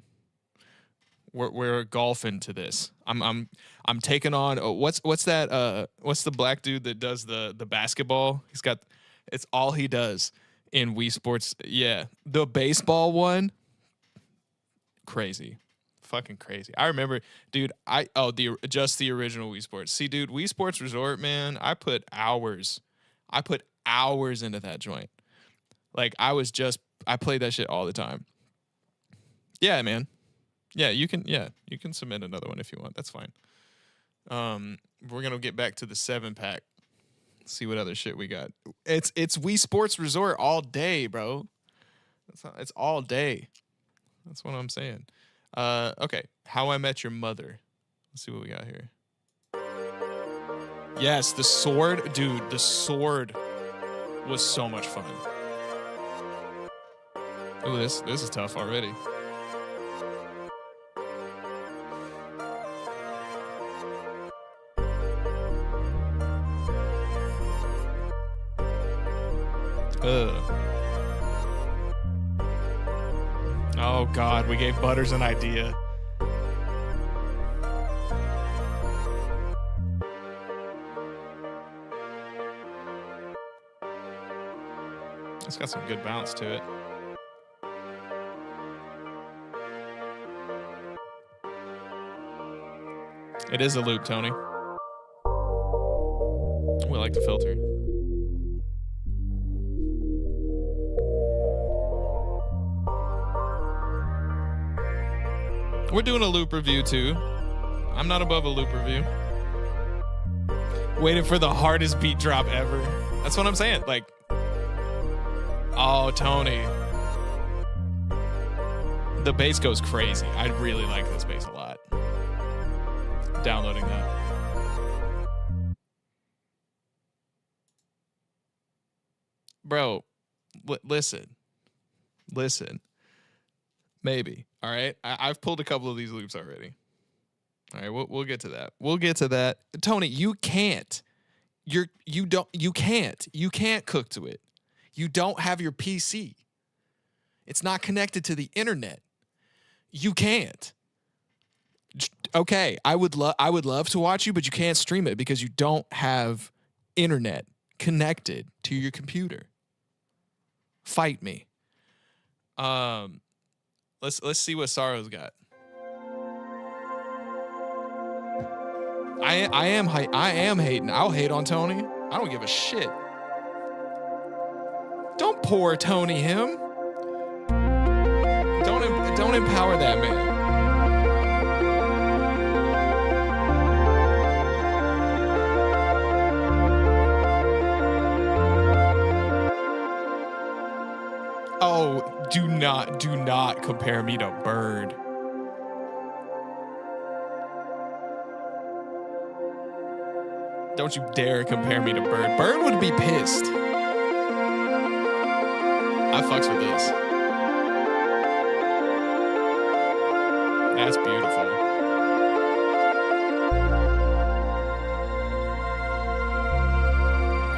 We're golfing to this. I'm taking on what's that what's the black dude that does the basketball? It's all he does in Wii Sports. Yeah, the baseball one. Crazy. Fucking crazy. I remember, dude, just the original Wii Sports. See, dude, Wii Sports Resort, man, I put hours into that joint. Like I played that shit all the time. Yeah, man. Yeah, you can submit another one if you want. That's fine. We're gonna get back to the 7-pack. See what other shit we got. It's Wii Sports Resort all day, bro. It's all day. That's what I'm saying. Okay. How I Met Your Mother. Let's see what we got here. Yes, the sword. Dude, the sword was so much fun. Oh, this is tough already. Oh God, we gave Butters an idea. It's got some good bounce to it. It is a loop, Tony. We like the filter. We're doing a loop review too. I'm not above a loop review. Waiting for the hardest beat drop ever. That's what I'm saying. Like, oh, Tony. the bass goes crazy. I really like this bass a lot. Downloading that. Bro, listen. Maybe. All right. I've pulled a couple of these loops already. All right, we'll get to that. We'll get to that. Tony, you can't. You can't cook to it. You don't have your PC. It's not connected to the internet. You can't. Okay, I would love to watch you, but you can't stream it because you don't have internet connected to your computer. Fight me. Let's see what Sorrow's got. I am hating. I'll hate on Tony. I don't give a shit. Don't poor Tony him. Don't empower that man. Oh, do not compare me to Bird. Don't you dare compare me to Bird. Bird would be pissed. I fucks with this. That's beautiful.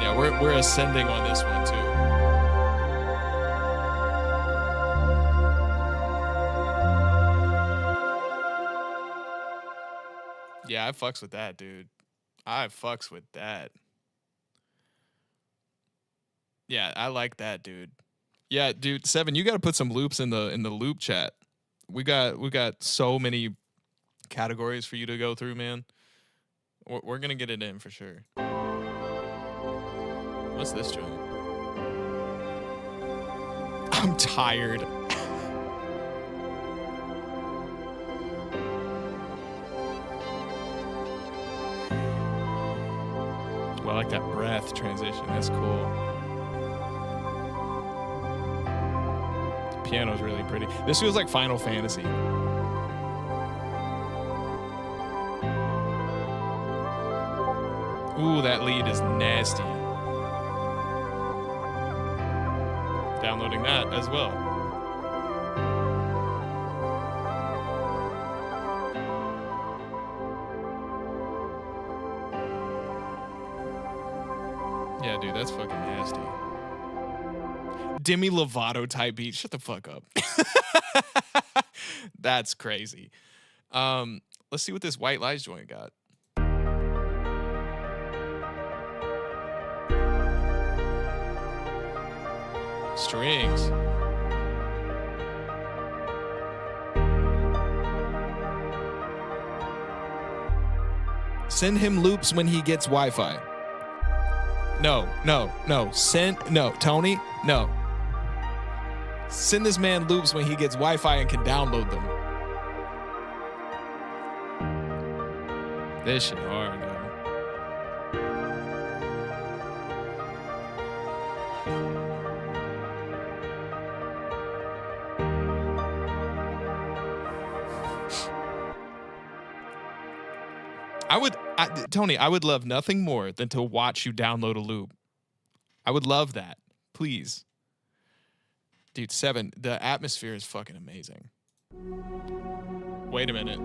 Yeah, we're ascending on this one too. Yeah, I fucks with that, dude. I fucks with that. Yeah, I like that, dude. Yeah, dude, Seven, you got to put some loops in the loop chat. We got so many categories for you to go through, man. We're gonna get it in for sure. What's this joint? I'm tired. Well, I like that breath transition. That's cool. The piano's really pretty. This feels like Final Fantasy. Ooh, that lead is nasty. Downloading that as well. Yeah, dude, that's fucking nasty. Demi Lovato type beat. Shut the fuck up. That's crazy. Let's see what this White Lies joint got. Strings. Send him loops when he gets Wi-Fi. No. Tony, no. Send this man loops when he gets Wi-Fi and can download them. This shit hard, though. Tony, I would love nothing more than to watch you download a loop. I would love that. Please. Dude, Seven, the atmosphere is fucking amazing. Wait a minute.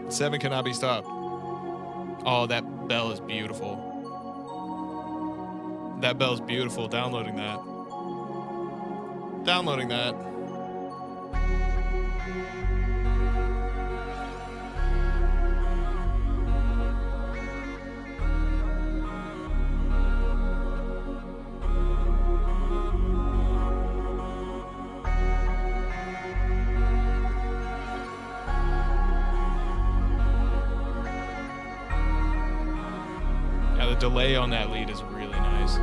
Seven cannot be stopped. Oh, that bell is beautiful. That bell's beautiful. Downloading that. Downloading that. delay on that lead is really nice.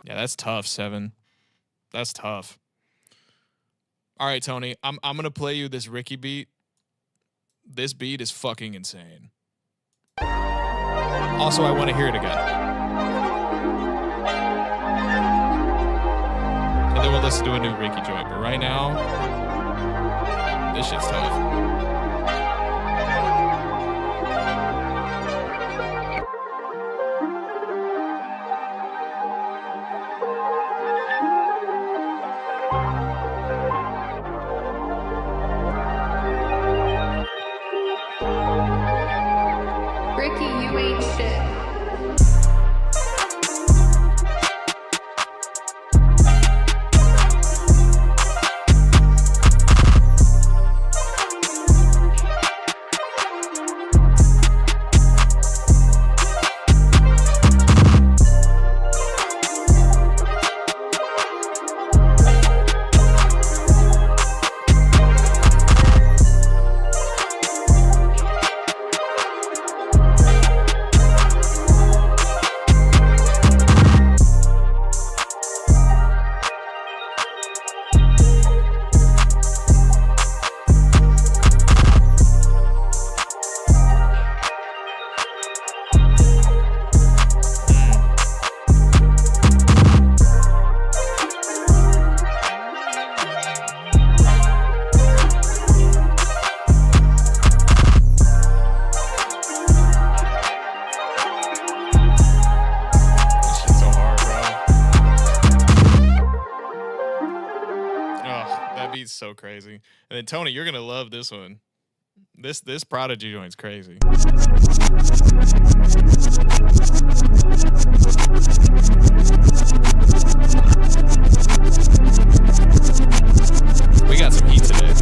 Yeah, that's tough, 7. That's tough. All right, Tony, I'm gonna play you this Ricky beat. This beat is fucking insane. Also, I want to hear it again. And then we'll listen to a new Ricky joint. But right now, this shit's tough.
Ricky, you ain't shit.
So crazy. And then Tony, you're gonna love this one. This Prodigy joint's crazy. We got some heat today.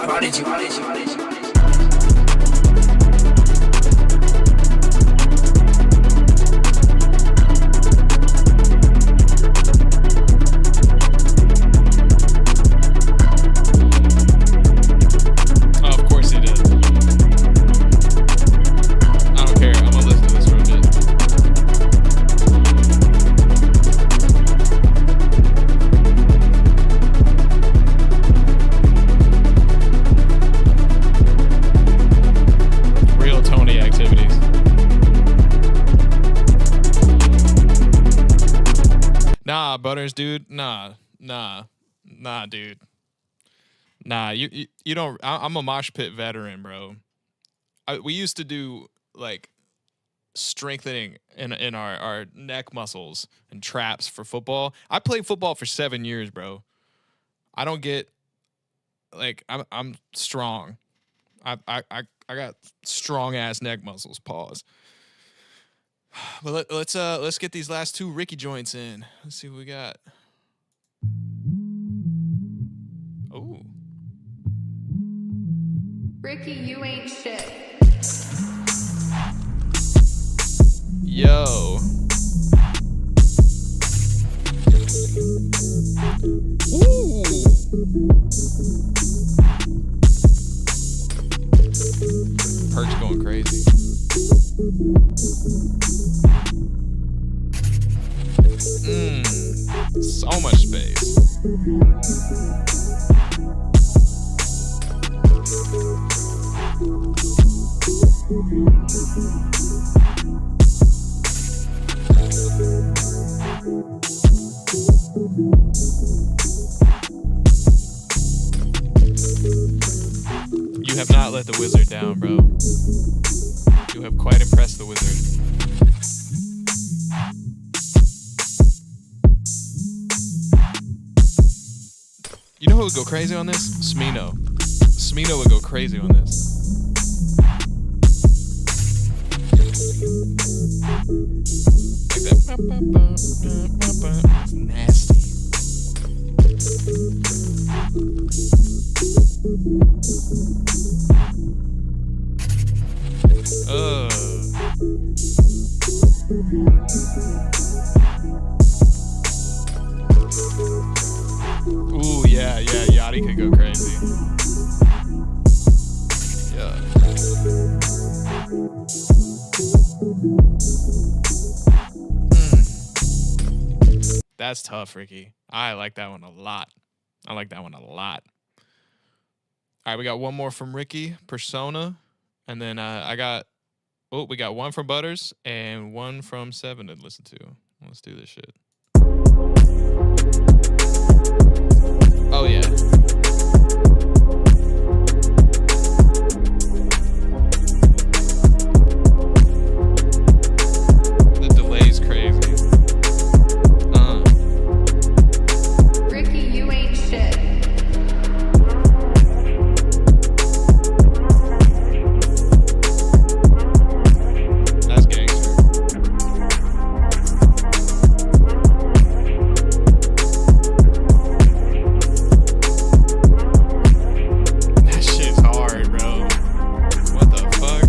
Prodigy.
Nah, Butters, dude. Nah, dude. Nah, you don't. I'm a mosh pit veteran, bro. We used to do like strengthening in our neck muscles and traps for football. I played football for 7 years, bro. I don't get like I'm strong. I got strong ass neck muscles. Pause. But let's get these last 2 Ricky joints in. Let's see what we got. Oh.
Ricky, you ain't shit.
Yo. Ooh. Perk's going crazy. So much space. You have not let the wizard down, bro. You have quite impressed the wizard. You know who would go crazy on this? Smino. Smino would go crazy on this. Like that. It's nasty. Ooh, yeah, Yachty could go crazy. Yeah. That's tough, Ricky. I like that one a lot. All right, we got one more from Ricky, Persona. And then we got one from Butters and one from Seven to listen to. Let's do this shit. Oh, yeah. The delay's crazy.
Ricky, you ain't shit.
That's gangster. That shit's hard, bro. What the fuck?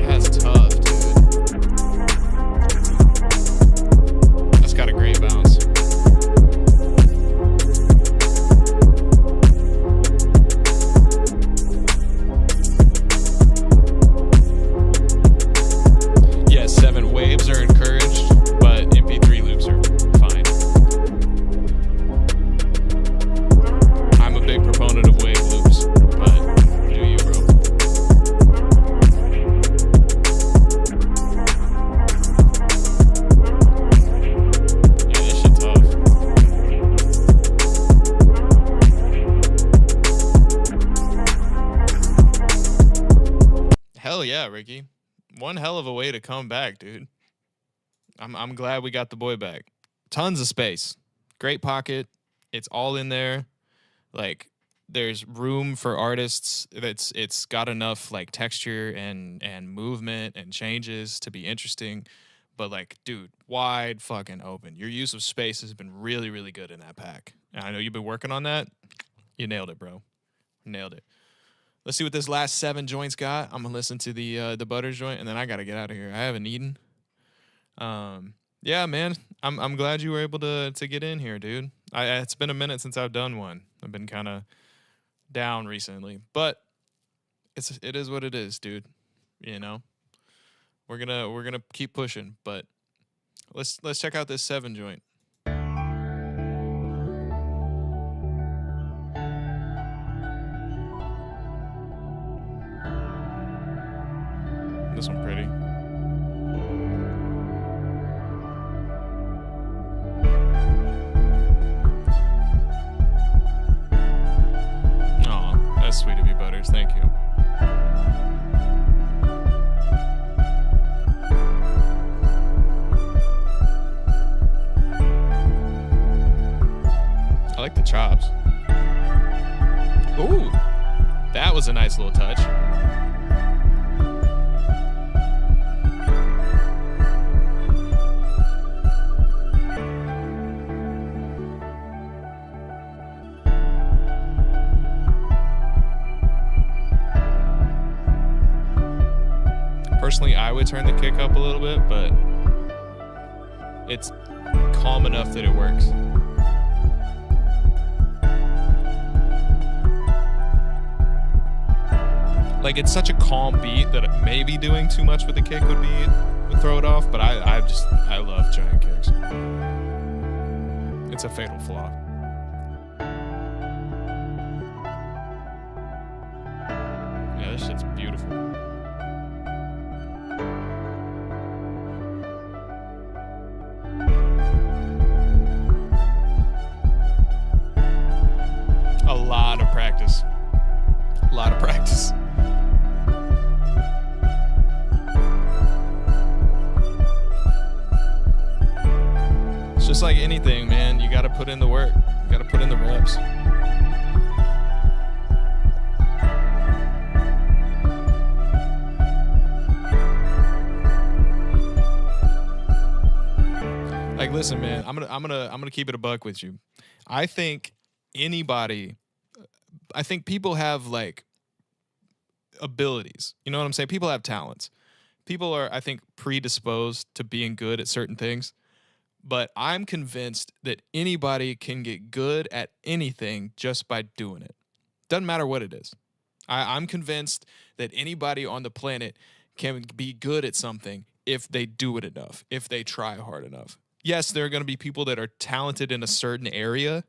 That's tough, dude. That's got a great bounce. Yeah, 7 waves are encouraged, but MP3 loops are fine. I'm a big proponent of wave loops, but do you, bro? Yeah, this shit tough. Hell yeah, Ricky. One hell of a way to come back, dude. I'm glad we got the boy back. Tons of space. Great pocket. It's all in there. Like, there's room for artists. It's got enough like texture and movement and changes to be interesting. But like, dude, wide fucking open. Your use of space has been really, really good in that pack. And I know you've been working on that. You nailed it, bro. Nailed it. Let's see what this last 7 joints got. I'm gonna listen to the Butters joint, and then I gotta get out of here. I haven't eaten. Yeah, man. I'm glad you were able to get in here, dude. It's been a minute since I've done one. I've been kind of down recently, but it is what it is, dude. You know, we're gonna keep pushing, but let's check out this 7 joint. This one pretty. Oh, that's sweet of you, Butters. Thank you. I like the chops. Ooh, that was a nice little touch. Personally, I would turn the kick up a little bit, but it's calm enough that it works. Like, it's such a calm beat that maybe doing too much with the kick would throw it off, but I love giant kicks. It's a fatal flaw. Yeah, this shit's beautiful. A lot of practice. Listen, man, I'm gonna keep it a buck with you. I think anybody, I think people have like abilities. You know what I'm saying? People have talents. People are, I think, predisposed to being good at certain things. But I'm convinced that anybody can get good at anything just by doing it. Doesn't matter what it is. I'm convinced that anybody on the planet can be good at something if they do it enough, if they try hard enough. Yes, there are going to be people that are talented in a certain area,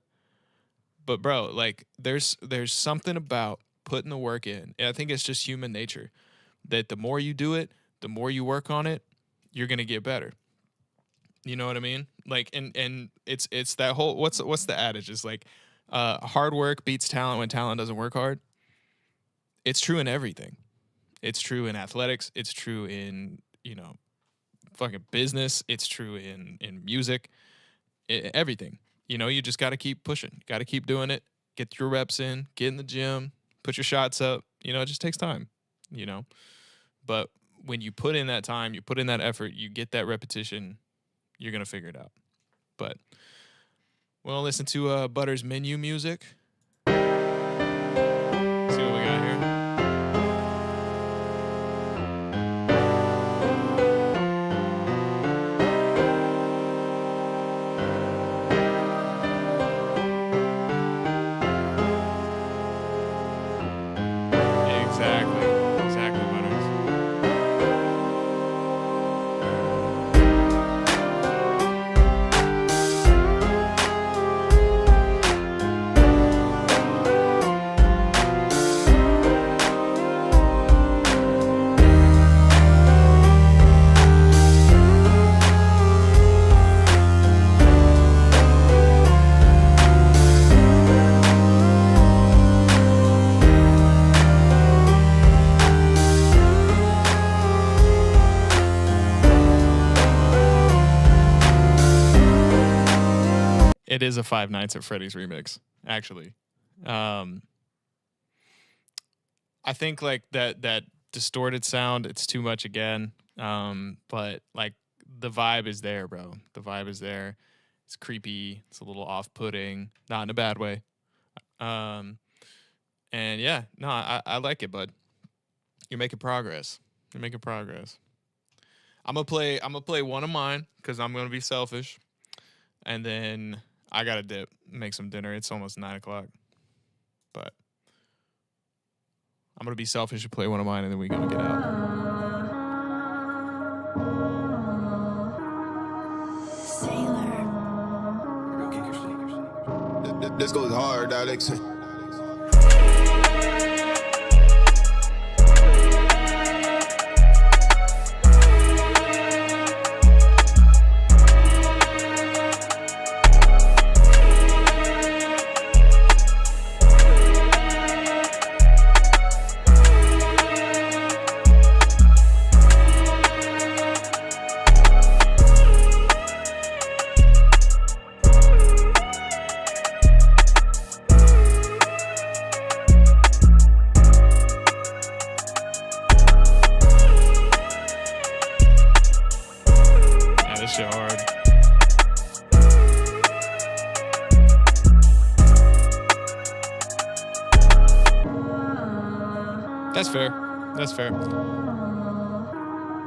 but bro, like there's something about putting the work in. And I think it's just human nature that the more you do it, the more you work on it, you're going to get better. You know what I mean? Like, and it's that whole, what's the adage? It's like, hard work beats talent when talent doesn't work hard. It's true in everything. It's true in athletics. It's true in, fucking business. It's true in music, everything. You just got to keep pushing, got to keep doing it, get your reps in, get in the gym, put your shots up. It just takes time, but when you put in that time, you put in that effort, you get that repetition, you're going to figure it out. But we'll listen to Butter's menu music. See what we got here. Exactly, Butters. It is a Five Nights at Freddy's remix, actually. I think like that distorted sound, it's too much again. But like the vibe is there, bro. The vibe is there. It's creepy. It's a little off-putting, not in a bad way. And yeah, no, I like it, bud. You're making progress. You're making progress. I'm gonna play one of mine because I'm gonna be selfish, and then I gotta dip, make some dinner. It's almost 9:00, but I'm gonna be selfish and play one of mine, and then we gonna get out.
Sailor. This goes hard, Alex.
This shit hard. That's fair. That's fair.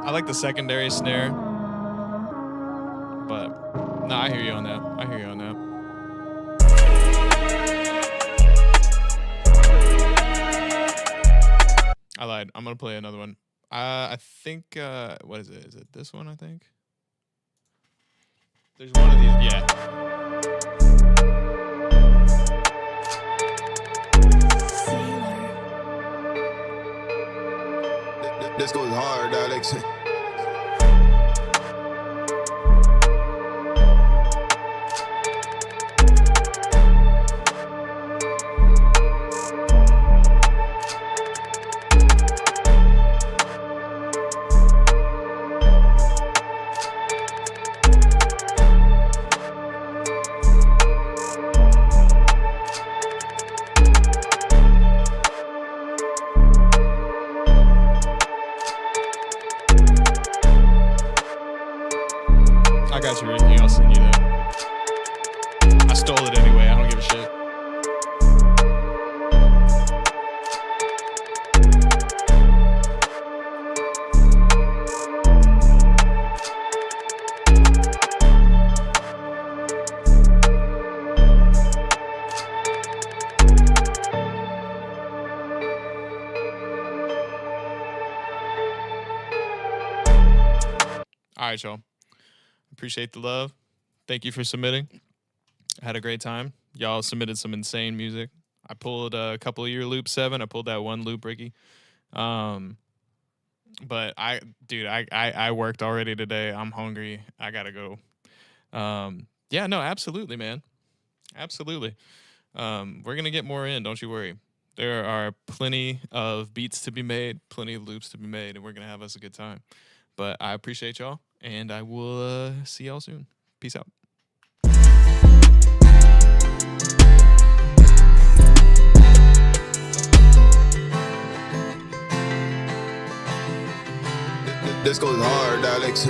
I like the secondary snare. But no, I hear you on that. I hear you on that. I lied. I'm gonna play another one. I think what is it? Is it this one, I think? There's one of these, yeah.
This goes hard, Alex.
stole it anyway. I don't give a shit. All right, y'all. Appreciate the love. Thank you for submitting. I had a great time. Y'all submitted some insane music. I pulled a couple of your loop 7. I pulled that one loop, Ricky. But I worked already today. I'm hungry. I gotta go. Yeah, no, absolutely, man. Absolutely. We're gonna get more in, don't you worry. There are plenty of beats to be made, plenty of loops to be made, and we're gonna have us a good time. But I appreciate y'all, and I will see y'all soon. Peace out.
This goes hard, Alex.